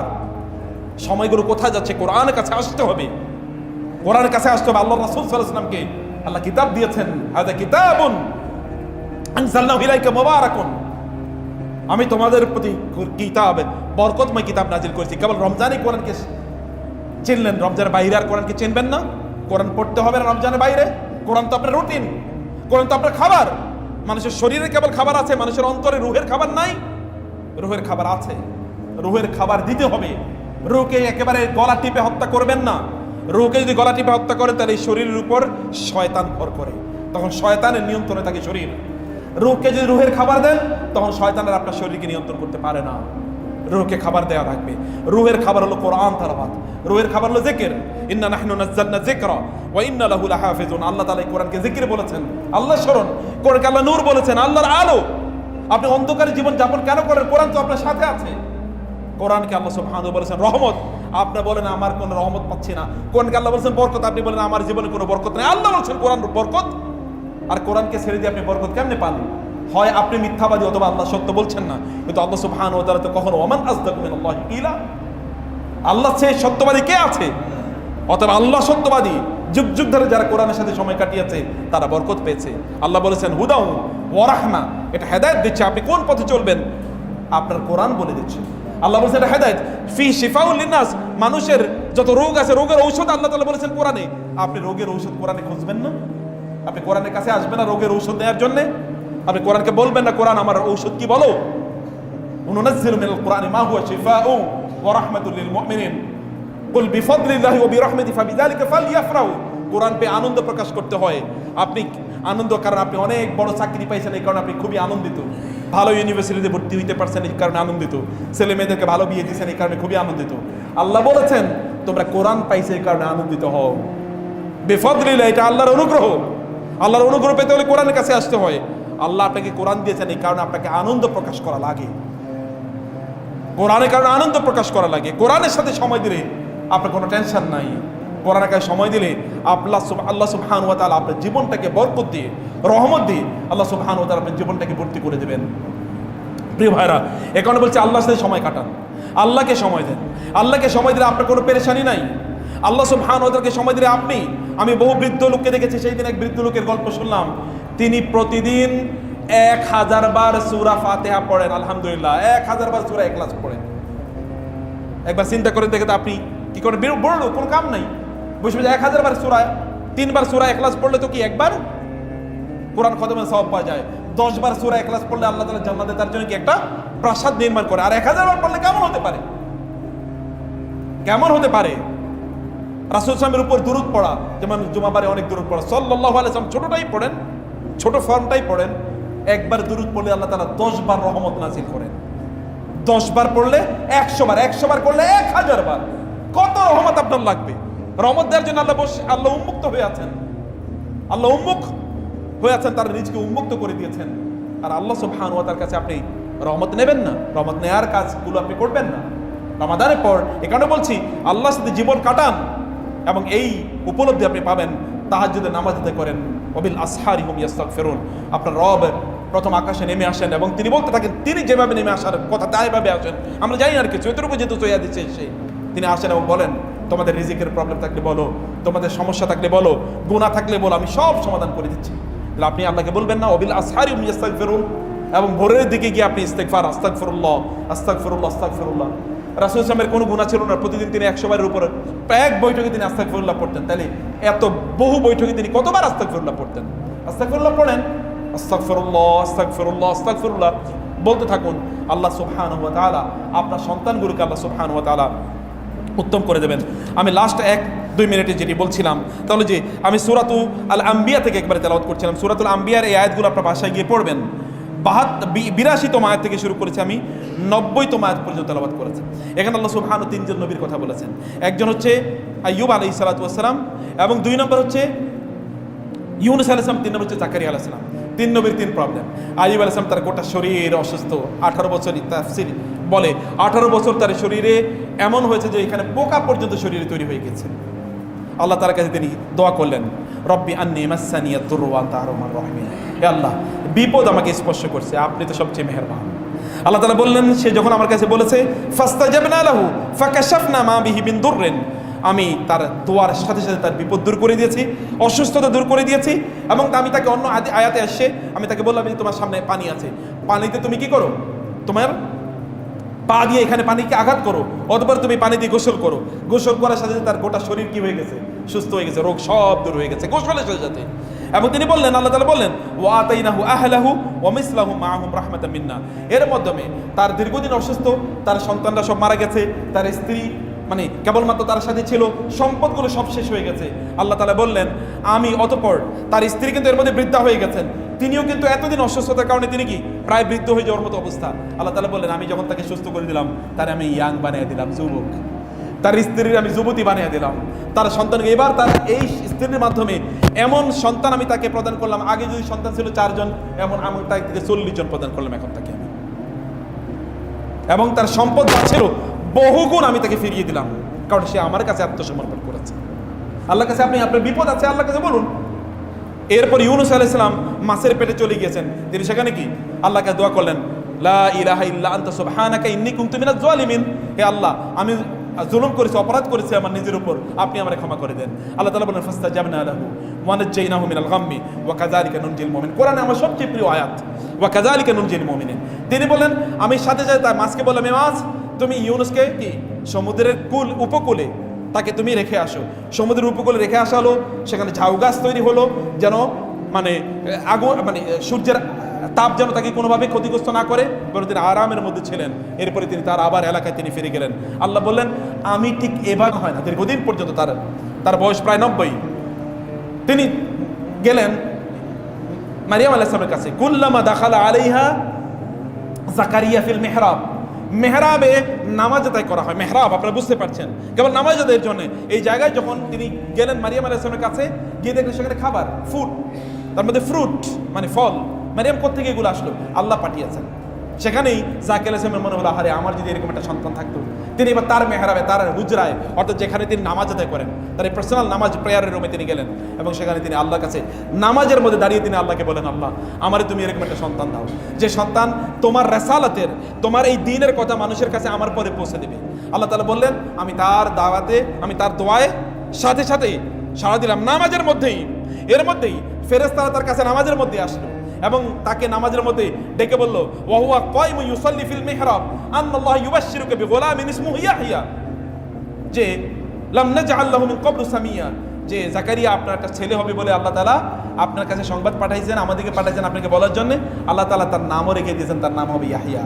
সময়গুলো কোথায় যাচ্ছে? কোরআনের কাছে আসতে হবে, কোরআনের কাছে আসতে হবে। আল্লাহর রাসূল সাল্লাল্লাহু আলাইহি ওয়াসাল্লামকে আল্লাহ কিতাব দিয়েছেন, হাযা কিতাবুন আনজালনাহু ইলাইকা মুবারাকুন, আমি তোমাদের প্রতি কিতাব, বরকতময় কিতাব নাজিল করেছি। কেবল রমজানে কোরআনকে চিনলেন, রমজানের বাইরে আর কোরআনকে চিনবেন না? কোরআন পড়তে হবে না রমজানের বাইরে? কোরআন তো আপনার রুটিন, কোরআন তো আপনার খাবার। মানুষের শরীরে কেবল খাবার আছে, মানুষের অন্তরে রুহের খাবার নাই? রুহের খাবার আছে, রুহের খাবার দিতে হবে। রুহকে একেবারে গলা টিপে হত্যা করবেন না। রুহকে যদি গলা টিপে হত্যা করেন তাহলে এই শরীরের উপর শয়তান ভর করে, তখন শয়তানের নিয়ন্ত্রণে থাকে শরীর। রুহকে যদি রুহের খাবার দেন তখন শয়তানের আপনার শরীরকে নিয়ন্ত্রণ করতে পারে না। রুহকে খাবার দেওয়া লাগবে। রুহের খাবার হলো কোরআন তেলাওয়াত, রুহের খাবার হলো জিকির। ইন্না নাহনু নাযালনা যিকরা ওয়া ইন্না লাহু লাহাফিজুন। আল্লাহ তাআলা এই কোরআনকে জিকির বলেছেন, আল্লাহ স্মরণ। কোরআনকে আল্লাহ নূর বলেছেন, আল্লাহর আলো। আপনি অন্ধকারে জীবন যাপন কেন করেন? কোরআন তো আপনার সাথে আছে। কোরআনকে আল্লাহ সুবহানাহু বলেছেন রহমত, আপনি বলেন আমার কোনো রহমত পাচ্ছি না। কোরআনকে আল্লাহ বলেছেন বরকত, আপনি বলেন আমার জীবনে কোনো বরকত নেই। আল্লাহ বলেছেন কোরআন বরকত, আর কোরআনকে ছেড়ে দিয়ে আপনি বরকত কেমনে পান? হয় আপনি মিথ্যাবাদী অথবা আল্লাহ সত্য বলছেন না। কিন্তু আল্লাহ সুবহানাহু ওয়া তাআলা তো কখনো ওমান আসদাকু মিনাল্লাহি কিলা, আল্লাহ চেয়ে সত্যবাদী কে আছে? অথবা আল্লাহ সত্যবাদী। যুগ যুগ ধরে যারা কোরআনের সাথে সময় কাটিয়েছে তারা বরকত পেয়েছে। আল্লাহ বলেছেন হুদাউ ওয়া রাহমা, এটা হেদায়েত দিচ্ছে, আপনি কোন পথে চলবেন আপনার কোরআন বলে দিচ্ছে। আল্লাহ বলেছেন এটা হেদায়েত, ফি শিফাউল লিন্নাস, মানুষের যত রোগ আছে রোগের ঔষধ আল্লাহ তাআলা বলেছেন কোরআনে। আপনি রোগের ঔষধ কোরআনে খুঁজবেন না? আপনি কোরআনের কাছে আসবেন না রোগের ঔষধ নেওয়ার জন্য? আপনি কোরআনকে বলবেন না কোরআন আমার ঔষধ কি বলো? নুনাজ্জিলু মিনাল কুরআনি মা হুয়া শিফাউ ওয়া রাহমাতুল লিল মুমিনিন কুল বিফাদলিল্লাহি ওয়া বিরাহমাতিহি ফাবিযালিকা ফালইফরাহু। কোরআন পেয়ে আনন্দ প্রকাশ করতে হয়। আপনি আনন্দ, কারণ আপনি অনেক বড় চাকরি পাইছেন, এই কারণে আপনি খুবই আনন্দিত। ভালো ইউনিভার্সিটিতে ভর্তি হইতে পারছেন, এই কারণে আনন্দিত। ছেলে মেয়েদেরকে ভালো বিয়ে দিয়েছেন, এই কারণে খুবই আনন্দিত। আল্লাহ বলেছেন তোমরা কোরআন পাইছে এই কারণে আনন্দিত হও। বিফাদলিল্লাহ, এটা আল্লাহর অনুগ্রহ। আল্লাহর অনুগ্রহ পেতে হলে কোরআনের কাছে আসতে হয়। আল্লাহ আপনাকে কোরআন দিয়েছেন, এই কারণে আপনাকে আনন্দ প্রকাশ করা লাগে। কোরআনের কারণে আনন্দ প্রকাশ করা লাগে। কোরআনের সাথে সময় দিলে আপনার কোনো টেনশন নাই। কোরআনের কাছে সময় দিলে আল্লাহ সুবহানাহু ওয়া তাআলা আপনার জীবনটাকে বরকত দিয়ে, রহমত দিয়ে আল্লাহ সুবহানাহু ওয়া তাআলা আপনার জীবনটাকে ভর্তি করে দেবেন। প্রিয় ভাইরা, এ কারণে বলছে আল্লাহর সাথে সময় কাটান, আল্লাহকে সময় দেন। আল্লাহকে সময় দিলে আপনার কোনো পেরেশানি নাই। আল্লাহ সুবহানাহু ওয়া তাআলাকে সময় দিলে আমি বহু বৃদ্ধ লোককে দেখেছি। সেই দিন এক বৃদ্ধ লোকের গল্প শুনলাম। তিনি প্রতিদিন 1000 বার সূরা ফাতিহা পড়েন। আলহামদুলিল্লাহ, 1000 বার সূরা ইখলাস পড়েন। একবার চিন্তা করে দেখে তো আপনি কি করে বড় লোক, কোনো কাম নাই, বুঝবে যে 1000 বার সূরা, 3 বার সূরা ইখলাস পড়লে তো কি একবার কোরআন খতমের সওয়াব পাওয়া যায়। 10 বার সূরা ইখলাস পড়লে আল্লাহ তাআলা জান্নাতে তার জন্য কি একটা প্রাসাদ নির্মাণ করে। আর 1000 বার পড়লে কেমন হতে পারে, কেমন হতে পারে? রাসূল সাল্লাল্লাহু আলাইহি ওয়াসাল্লামের উপর দুরূদ পড়া, যেমন জুমাবারে অনেক দুরূদ পড়া, সাল্লাল্লাহু আলাইহি ওয়াসাল্লাম ছোটটাই পড়েন, ছোট ফর্মটাই পড়েন। একবার দুরূদ পড়লে আল্লাহ তাআলা 10 বার রহমত নাযিল করেন। 10 বার পড়লে 100 বার, 100 বার করলে 1000 বার। কত রহমত আপনার লাগবে? রহমত দেওয়ার জন্য আল্লাহ উন্মুক্ত হয়ে আছেন। আল্লাহ উন্মুখ হয়ে আছেন, তার নিজকে উন্মুক্ত করে দিয়েছেন। আর আল্লাহ সুবহানাহু ওয়া তাআলার কাছে আপনি রহমত নেবেন না, রহমত নেয়ার কাজগুলো আপনি করবেন না রমাদানের পর। এ কারণে বলছি আল্লাহর সাথে জীবন কাটান, এবং এই উপলব্ধি আপনি পাবেন তাহাজ্জুদের নামাজ আদায় করেন। ওয়াবিল আসহারি হুম ইস্তাগফিরুন। আপনার রব প্রথম আকাশে নেমে আসেন এবং তিনি বলতে থাকেন, তিনি যেভাবে নেমে আসার কথা তাইভাবে আসেন। আমরা জানি আর কিছু, এতটুকু যেহেতু চইয়া দিচ্ছে সে, তিনি আসেন এবং বলেন তোমাদের রিজিকের প্রবলেম থাকলে বলো, তোমাদের সমস্যা থাকলে বলো, গুনাহ থাকলে বলো, আমি সব সমাধান করে দিচ্ছি। তাহলে আপনি আল্লাহকে বলবেন না ওয়াবিল আসহারি হুম ইস্তাগফিরুন, এবং ভোরের দিকে গিয়ে আপনি ইস্তেগফার, আস্তাগফিরুল্লাহ আস্তাগফিরুল্লাহ আস্তাগফিরুল্লাহ। রাসূল সাল্লাল্লাহু কোনো গুনাহ ছিল না, প্রতিদিন তিনি 100 বারের উপরে, এক বৈঠকে তিনি আস্তাগফিরুল্লাহ পড়তেন। তাহলে এত বহু বৈঠকে তিনি কতবার আস্তাগফিরুল্লাহ পড়তেন? আস্তাগফিরুল্লাহ পড়েন, আস্তাগফিরুল্লাহ আস্তাগফিরুল্লাহ আস্তাগফিরুল্লাহ বলতে থাকুন। আল্লাহ সুবহানাহু ওয়া তাআলা আপনার সন্তানগুলোকে আল্লাহ সুবহানাহু ওয়া তাআলা উত্তম করে দেবেন। আমি লাস্ট 1-2 মিনিটে যেটি বলছিলাম, তাহলে যে আমি সূরাতুল আম্বিয়া থেকে একবার তেলাওয়াত করছিলাম। সূরাতুল আম্বিয়ার এই আয়াতগুলো আপনার বাসায় গিয়ে পড়বেন। 82তম আয়াত থেকে শুরু করেছি, আমি 90তম আয়াত পর্যন্ত তেলাওয়াত করেছি। এখানে আল্লাহ সুবহানাহু 3 জন নবীর কথা বলেছেন। একজন হচ্ছে আইয়ুব আলাইহিস সালাতু ওয়াস সালাম, এবং 2 নম্বর হচ্ছে ইউনূস আলাইহিস সালাম, 3 নম্বর হচ্ছে জাকারিয়া আলাইহিস সালাম। 3 নবীর 3 প্রবলেম। আইয়ুব আলাইহিস সালাম তার গোটা শরীর অসুস্থ, 18 বছরই তাফসীর বলে 18 বছর তার শরীরে এমন হয়েছে যে এখানে পোকা পর্যন্ত শরীরে তৈরি হয়ে গেছে। আল্লাহ তার কাছে তিনি দোয়া করলেন, রব্বি আন্নী মাসানিয়াদ দুররু ওয়া আনতা আরহামুর রাহিমিন। হে আল্লাহ, বিপদ আমাকে স্পর্শ করছে, আপনি তো সবচেয়ে মেহেরবান। আল্লাহ তাআলা বললেন, সে যখন আমার কাছে বলেছে ফাস্তাজাবনা লাহু ফাকাশাফনা মা বিহি মিন দুররিন, আমি তার দোয়ার সাথে সাথে তার বিপদ দূর করে দিয়েছি, অসুস্থতা দূর করে দিয়েছি। এবং আমি তাকে অন্য আয়াতে আসছে, আমি তাকে বললাম যে তোমার সামনে পানি আছে, পানিতে তুমি কি করো, তোমার পা দিয়ে এখানে পানিকে আঘাত করো, অতঃপর তুমি পানি দিয়ে গোসল করো। গোসল করার সাথে তার গোটা শরীর কি হয়ে গেছে, সুস্থ হয়ে গেছে, রোগ সব দূর হয়ে গেছে গোসলের সাথে সাথে। এবং তিনি বললেন, আল্লাহ তাআলা বললেন, ওয়া আতাইনাহু আহলাহু ওয়া মিসলাহুম মাআহুম রাহমাতাম মিন্না। এর মাধ্যমে তার দীর্ঘদিন অসুস্থ, তার সন্তানরা সব মারা গেছে, তার স্ত্রী মানে কেবলমাত্র তার সাথে ছিল, সম্পদগুলো সব শেষ হয়ে গেছে। আল্লাহ তাআলা বললেন, আমি অতঃপর তার স্ত্রী কিন্তু এর মধ্যে বৃদ্ধা হয়ে গেছেন, তিনিও কিন্তু এতদিন অসুস্থতার কারণে তিনি কি প্রায় বৃদ্ধ হয়ে যাওয়ার মতো অবস্থা। আল্লাহ তাআলা বললেন, আমি যখন তাকে সুস্থ করে দিলাম, তার আমি ইয়াং বানিয়ে দিলাম, যুবক। তার স্ত্রীর আমি যুবতী বানিয়ে দিলাম, তার সন্তানকে। এবার তার এই স্ত্রীর মাধ্যমে এমন সন্তান আমি তাকে প্রদান করলাম, আগে যদি সন্তান ছিল 4 জন, এমন আমি তাকে 40 জন প্রদান করলাম এখন তাকে আমি। এবং তার সম্পদ যা ছিল বহুগুণ আমি তাকে ফিরিয়ে দিলাম, কারণ সে আমার কাছে আত্মসমর্পণ করেছে। আল্লাহর কাছে আপনি, আপনার বিপদ আছে, আল্লাহর কাছে বলুন। এরপর ইউনূস আলাইহিস সালাম মাছের পেটে চলে গিয়েছেন, তিনি সেখানে কি আল্লাহকে দোয়া করলেন, লা ইলাহা ইল্লা আনতা সুবহানাকা ইন্নী কুনতু মিনাজ জালিমিন। হে আল্লাহ, আমি জুলুম করেছি, অপরাধ করেছি আমার নিজের উপর, আপনি আমাকে ক্ষমা করে দেন। আল্লাহ তাআলা বলেন, ফাস্তাজাবনা লাহু ওয়া নাজ্জাইনাহু মিনাল গাম্মি ওয়া কাযালিকা নুনজিল মুমিনিন। কোরআনে আমার সবচেয়ে প্রিয় আয়াত, ওয়া কাযালিকা নুনজিল মুমিনিন। তিনি বলেন, আমি সাথে সাথে তার মাছকে বললাম, এ মাছ, তুমি ইউনূসকে কি সমুদ্রের উপকূলে তাকে তুমি রেখে আসো। সমুদ্রের উপকূলে রেখে আসা হলো, সেখানে ঝাউ গাছ তৈরি হলো, যেন মানে আগুন, মানে সূর্যের তাপ যেন তাকে কোনোভাবে ক্ষতিগ্রস্ত না করে, বরং তিনি আরামের মধ্যে ছিলেন। এরপরে তিনি তার আবার এলাকায় তিনি ফিরে গেলেন। আল্লাহ বললেন, আমি ঠিক এবার হয় না, দীর্ঘদিন পর্যন্ত তার বয়স প্রায় 90। তিনি গেলেন মারিয়াম আলাইহিস সালামের কাছে। কুল্লামা দাখালা আলাইহা জাকারিয়া ফিল মেহরাব, মেহরাবে নামাজ আদায় করা হয়। মেহরাব আপনারা বুঝতে পারছেন, কেবল নামাজ আদায়ের জন্য। এই জায়গায় যখন তিনি গেলেন মারিয়াম আলাইহিস সালামের কাছে, গিয়ে দেখলেন সেখানে খাবার, ফুড, তার মধ্যে ফ্রুট মানে ফল। মারিয়াম কোত্থেকে এগুলো আসলো? আল্লাহ পাঠিয়েছেন। সেখানেই জাকির আলাইহিস সালামের মনে হলো, আরে আমার যদি এরকম একটা সন্তান থাকতো। তিনি এবার তার মেহরাবে, তার হুজরায়, অর্থাৎ যেখানে তিনি নামাজ আদায় করেন, তার এই পার্সোনাল নামাজ প্রেয়ারের রুমে তিনি গেলেন এবং সেখানে তিনি আল্লাহর কাছে নামাজের মধ্যে দাঁড়িয়ে তিনি আল্লাহকে বলেন, আল্লাহ আমারে তুমি এরকম একটা সন্তান দাও, যে সন্তান তোমার রেসালাতের, তোমার এই দ্বীনের কথা মানুষের কাছে আমার পরে পৌঁছে দেবে। আল্লাহ তাআলা বললেন, আমি তার দাওয়াতে, আমি তার দোয়ায় সাথে সাথেই সাড়া দিলাম। নামাজের মধ্যেই, এর মধ্যেই ফেরেশতারা তার কাছে নামাজের মধ্যে আসলো এবং তাকে নামাজের মধ্যে ডেকে বলল, ওয়া হুয়া কায়িমুন ইউসাল্লি ফিল মিহরাব আন্নাল্লাহ ইউবাশশিরুকা বিগুলামিন ইসমুহু ইয়াহইয়া, যে লাম নাজআল লাহু মিন ক্বাবলু সামিয়া, যে জাকারিয়া আপনার একটা ছেলে হবে বলে আল্লাহ তাআলা আপনার কাছে সংবাদ পাঠাইছেন, আমাদেরকে পাঠাইছেন আপনাকে বলার জন্য। আল্লাহ তাআলা তার নামও রেখে দিয়েছেন, তার নাম হবে ইয়াহইয়া।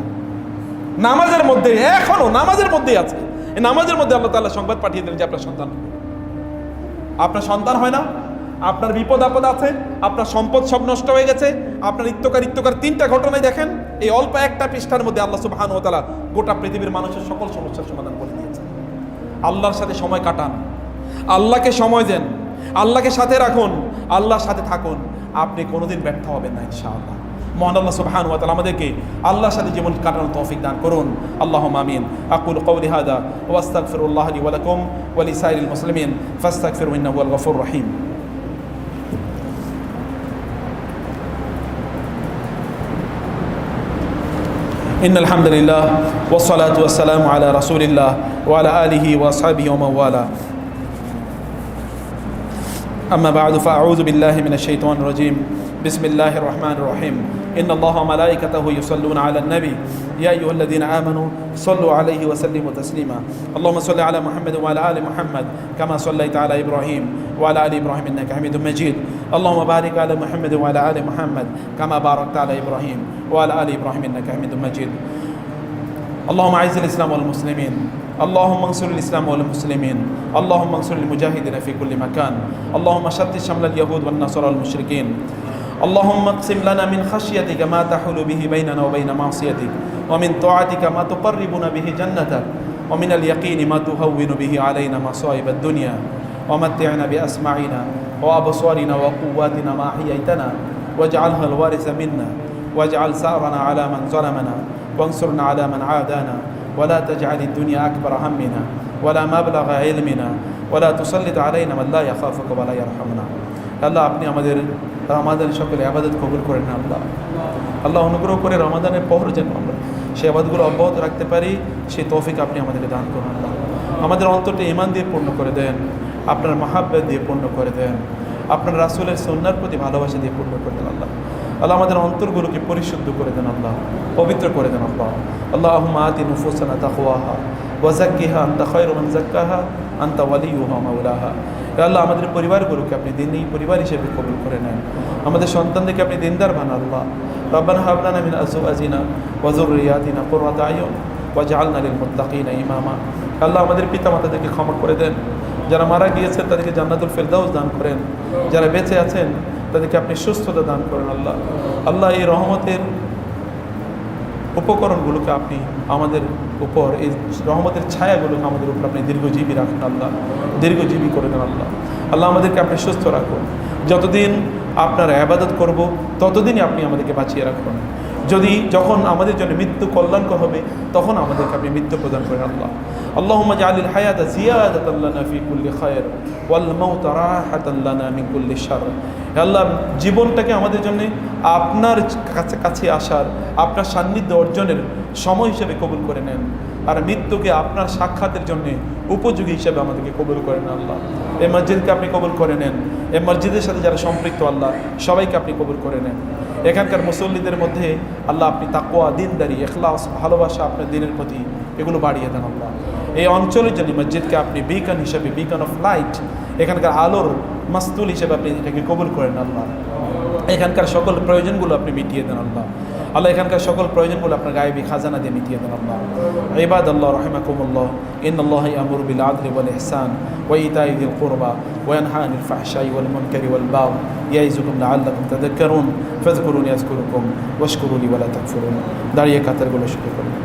নামাজের মধ্যে, এখনো নামাজের মধ্যেই আছে। এই নামাজের মধ্যে আল্লাহ তাআলা সংবাদ পাঠিয়ে দিলেন যে আপনার সন্তান, আপনার সন্তান হয় না, আপনার বিপদ আপদ আছে, আপনার সম্পদ সব নষ্ট হয়ে গেছে, আপনার ইত্যকার 3টা ঘটনায় দেখেন এই অল্প একটা পৃষ্ঠার মধ্যে আল্লাহ সুবহানাহু ওয়া তাআলা গোটা পৃথিবীর মানুষের সকল সমস্যার সমাধান করে দিয়েছেন। আল্লাহর সাথে সময় কাটান, আল্লাহকে সময় দেন, আল্লাহকে সাথে রাখুন, আল্লাহর সাথে থাকুন, আপনি কোনোদিন ব্যর্থ হবেন না ইনশাআল্লাহ। মহান আল্লাহ সুবহানাহু ওয়া তাআলা আমাদেরকে আল্লাহর সাথে জীবন কাটানোর তৌফিক দান করুন। আল্লাহুম্মা আমিন। আকুলু কওলি হাযা ওয়া আস্তাগফিরুল্লাহ লি ওয়া লাকুম ওয়া লিসাইরিল মুসলিমিন ফাস্তাগফিরুহু ইন্নাহু হুয়াল গফুরুর রহিম। إن الحمد لله والصلاة والسلام على رسول الله وعلى آله وأصحابه ومن والاه. أما بعد فأعوذ بالله من الشيطان الرجيم. بسم الله الرحمن الرحيم. إن الله وملائكته يصلون على النبي يا أيها الذين آمنوا صلوا عليه وسلموا تسليما. اللهم صل على محمد وعلى آل محمد كما صليت على إبراهيم وعلى آل إبراهيم إنك حميد مجيد. اللهم بارك على محمد وعلى آل محمد كما باركت على إبراهيم وعلى آل إبراهيم إنك حميد مجيد. اللهم أعز الإسلام والمسلمين، اللهم انصر الإسلام والمسلمين، اللهم انصر المجاهدين في كل مكان، اللهم شتت شمل اليهود والنصارى والمشركين، اللهم اقسم لنا من خشيتك ما تحول به بيننا وبين معصيتك، ومن طاعتك ما تقربنا به جنتك، ومن اليقين ما تهون به علينا مصائب الدنيا، ومتعنا بأسماعنا وأبصارنا وقواتنا ما أحييتنا، واجعلها الوارث منا، واجعل ثأرنا على من ظلمنا، وانصرنا على من عادانا، ولا تجعل الدنيا أكبر همنا ولا مبلغ علمنا ولا تسلط علينا من لا يخافك ولا يرحمنا. আল্লাহ আপনি আমাদের রমাদানের সকলে ইবাদত কবুল করেন না। আল্লাহ অনুগ্রহ করে রমাদানের পর যেন আমরা সেই ইবাদতগুলো অব্যাহত রাখতে পারি, সেই তৌফিক আপনি আমাদেরকে দান করুন। আল্লাহ আমাদের অন্তরটা ঈমান দিয়ে পূর্ণ করে দেন, আপনার মাহাব্বত দিয়ে পূর্ণ করে দেন, আপনার রাসূলের সুন্নাহর প্রতি ভালোবাসা দিয়ে পূর্ণ করে দেন। আল্লাহ আল্লাহ আমাদের অন্তরগুলোকে পরিশুদ্ধ করে দেন, আল্লাহ পবিত্র করে দেন। আল্লাহ আল্লাহুম্মা আতি নুফুসানা তাকওয়াহা ওয়া যাক্কিহা আনতা খায়রু মান যাক্কাহা আনতা ওয়ালিয়ুহা মাওলাহা। আল্লাহ আমাদের পরিবারগুলোকে আপনি দিনী পরিবার হিসেবে কবুল করে নেন, আমাদের সন্তানদেরকে আপনি দিনদার বানান। আল্লাহ রব্বানা হাব লানা মিন আজওয়াজিনা ওয়া যুররিয়াতিনা কুররাতা আয়ুন ওয়াজআলনা লিল মুত্তাকিনা ইমামা। আল্লাহ আমাদের পিতামাতাদেরকে ক্ষমা করে দেন, যারা মারা গিয়েছেন তাদেরকে জান্নাতুল ফেরদাউস দান করেন, যারা বেঁচে আছেন তাদেরকে আপনি সুস্থতা দান করেন। আল্লাহ আল্লাহ এই রহমতের উপকরণগুলোকে আপনি আমাদের উপর, এই রহমতের ছায়াগুলোকে আমাদের উপর আপনি দীর্ঘজীবী রাখুন। আল্লাহ দীর্ঘজীবী করে দেন। আল্লাহ আল্লাহ আমাদেরকে আপনি সুস্থ রাখুন, যতদিন আপনার ইবাদত করব ততদিনই আপনি আমাদেরকে বাঁচিয়ে রাখুন। যখন আমাদের জন্য মৃত্যু কল্যাণকর হবে তখন আমাদেরকে আপনি মৃত্যু প্রদান করেন। আল্লাহ আল্লাহুম্মা জাআলিল হায়াতা জিয়াদাতান লানা ফি কুল্লি খায়র ওয়াল মাউতা রাহাতান লানা মিন কুল্লি শার। আল্লাহ জীবনটাকে আমাদের জন্য আপনার কাছে আসার, আপনার সান্নিধ্য অর্জনের সময় হিসেবে কবুল করে নেন, আর মৃত্যুকে আপনার সাক্ষাতের জন্য উপযোগী হিসেবে আমাদেরকে কবুল করে নেন। আল্লাহ এই মসজিদকে আপনি কবুল করে নেন, এই মসজিদের সাথে যারা সম্পৃক্ত আল্লাহ সবাইকে আপনি কবুল করে নেন। এখানকার মুসল্লিদের মধ্যে আল্লাহ আপনি তাকওয়া, দিনদারি, ইখলাস, ভালোবাসা আপনার দিনের প্রতি এগুলো বাড়িয়ে দেন। আল্লাহ এই অঞ্চলের জন্য মসজিদকে আপনি বিকন হিসেবে, বিকন অফ লাইট, এখানকার আলোর মাস্তুল হিসেবে আপনি এটাকে কবুল করেন। আল্লাহ এখানকার সকল প্রয়োজনগুলো আপনি মিটিয়ে দেন আল্লাহ। আল্লাহ এখানকার সকল প্রয়োজনগুলো আপনার গায়েবী খাজানা দিয়ে মিটিয়ে দেন আল্লাহ। ইবাদাল্লাহ রাহিমাকুমুল্লাহ, ইন্নাল্লাহা ইয়ামুরু বিল আদলি ওয়াল ইহসান ওয়া ইতাই যিল কুরবা ওয়া ইয়ানহা আনিল ফাহশাই ওয়াল মুনকারি ওয়াল বাগই ইয়াইযুকুম লাআল্লাকুম তাযাক্কারুন ফাযকুরুনি আযকুরুকুম ওয়াশকুরু লি ওয়া লা তাকফুরুন। দাঁড়িয়ে কাতারগুলো শুরু করুন।